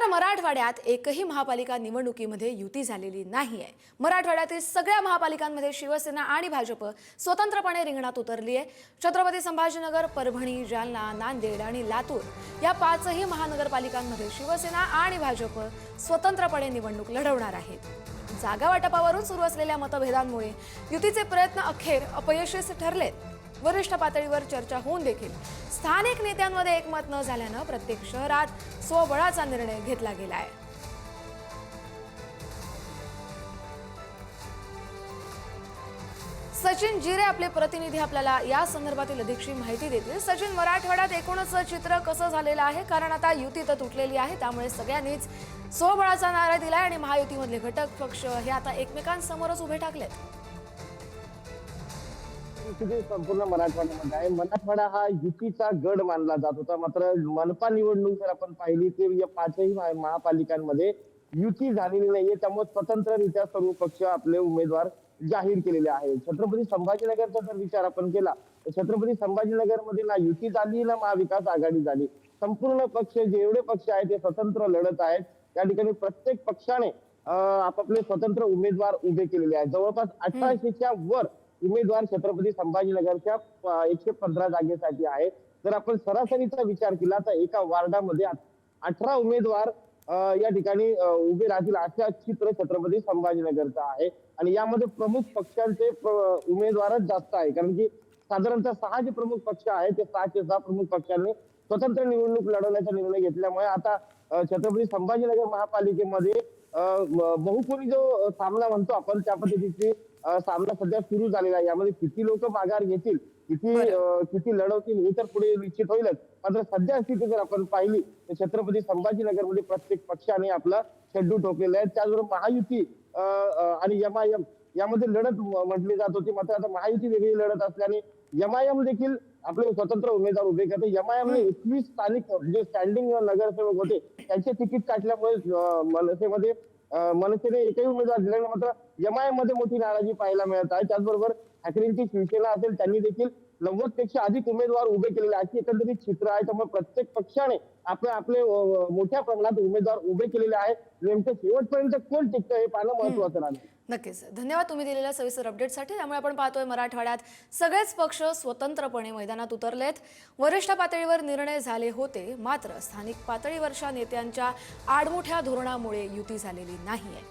मराठवाड्यात एकही महापालिका निवडणुकीमध्ये युती झालेली नाहीये। मराठवाड्यातील सगळ्या महापालिकांमध्ये शिवसेना आणि भाजप स्वतंत्रपणे रिंगणात उतरली आहे। छत्रपती संभाजीनगर, परभणी, जालना, नांदेड आणि लातूर या पाचही महानगरपालिकांमध्ये शिवसेना आणि भाजप स्वतंत्रपणे निवडणूक लढवणार आहेत। जागा वाटपावरून सुरू असलेल्या मतभेदांमुळे युतीचे प्रयत्न अखेर अपयशी ठरलेत। वरिष्ठ पातळीवर चर्चा होऊन देखील स्थानिक नेत्यांमध्ये एकमत न झाल्यानं प्रत्येक शहरात स्वबळाचा निर्णय घेतला गेलाय। सचिन जिरे आपले प्रतिनिधी आपल्याला या संदर्भातील अधिकची माहिती देतील। सचिन, मराठवाड्यात एकूणच चित्र कसं झालेलं आहे? कारण आता युती तर तुटलेली आहे, त्यामुळे सगळ्यांनीच स्वबळाचा नारा दिलाय आणि महायुतीमधले घटक पक्ष हे आता एकमेकांसमोरच उभे टाकलेत। संपूर्ण मराठवाड्यामध्ये आहे। मराठवाडा हा युतीचा गड मानला जात होता, मात्र मनपा निवडणूक जर आपण पाहिली तर या पाचही महापालिकांमध्ये युती झालेली नाहीये, त्यामुळे स्वतंत्ररित्या सर्व पक्ष आपले उमेदवार जाहीर केलेले आहेत। छत्रपती संभाजीनगरचा जर विचार आपण केला तर छत्रपती संभाजीनगरमध्ये ना युती झाली ना महाविकास आघाडी झाली। संपूर्ण पक्ष जेवढे पक्ष आहेत ते स्वतंत्र लढत आहेत। त्या ठिकाणी प्रत्येक पक्षाने आपापले स्वतंत्र उमेदवार उभे केलेले आहेत। जवळपास 1800च्या वर उमेदवार छत्रपती संभाजीनगरच्या 115 जागेसाठी आहे। जर आपण सरासरीचा विचार केला तर एका वार्डामध्ये 18 उमेदवार या ठिकाणी उभे राहतील अशा चित्र छत्रपती संभाजीनगरचं आहे। आणि यामध्ये प्रमुख पक्षांचे उमेदवारच जास्त आहे, कारण की साधारणतः 6 जे प्रमुख पक्ष आहेत ते 6 प्रमुख पक्षांनी स्वतंत्र निवडणूक लढवण्याचा निर्णय घेतल्यामुळे आता छत्रपती संभाजीनगर महापालिकेमध्ये बहुकोणी जो सामना म्हणतो आपण त्या पद्धतीची सामना सध्या सुरू झालेला आहे। यामध्ये किती लोक माघार घेतील, किती लढवतील हे तर पुढे निश्चित होईलच। मात्र सध्या स्थिती जर आपण पाहिली तर छत्रपती संभाजीनगरमध्ये प्रत्येक पक्षाने आपला शेड्यू ठोकलेला आहे। त्याचबरोबर महायुती आणि एमआयएम यामध्ये लढत म्हटली जात होती, मात्र आता महायुती वेगळी लढत असल्याने एमआयएम देखील आपले स्वतंत्र उमेदवार उभे करते। एमआयएमने 21 स्थानिक जे स्टँडिंग नगरसेवक होते त्यांचे तिकीट काढल्यामुळे मनसेने एकही उमेदवार दिला नाही, मात्र एमआयएम मध्ये मोठी नाराजी पाहायला मिळत आहे। त्याचबरोबर ठाकरेंची शिवसेना असेल त्यांनी देखील 90 पेक्षा अधिक उमेदवार उभे केलेले अशी एकंदरीत चित्र आहे। त्यामुळे प्रत्येक पक्षाने आपले मोठ्या प्रमाणात उमेदवार उभे केलेले आहेत। नेमकं शेवटपर्यंत कोण टिकतं हे पाहणं महत्त्वाचं राहील। नक्कीच, धन्यवाद तुम्ही दिलेल्या सविस्तर अपडेटसाठी। त्यामुळे आपण पाहतोय मराठवाड्यात सगळेच पक्ष स्वतंत्रपणे मैदानात उतरलेत। वरिष्ठ पातळीवर निर्णय झाले होते, मात्र स्थानिक पातळीवरच्या नेत्यांच्या आडमुठ्या धोरणामुळे युती झालेली नाहीये।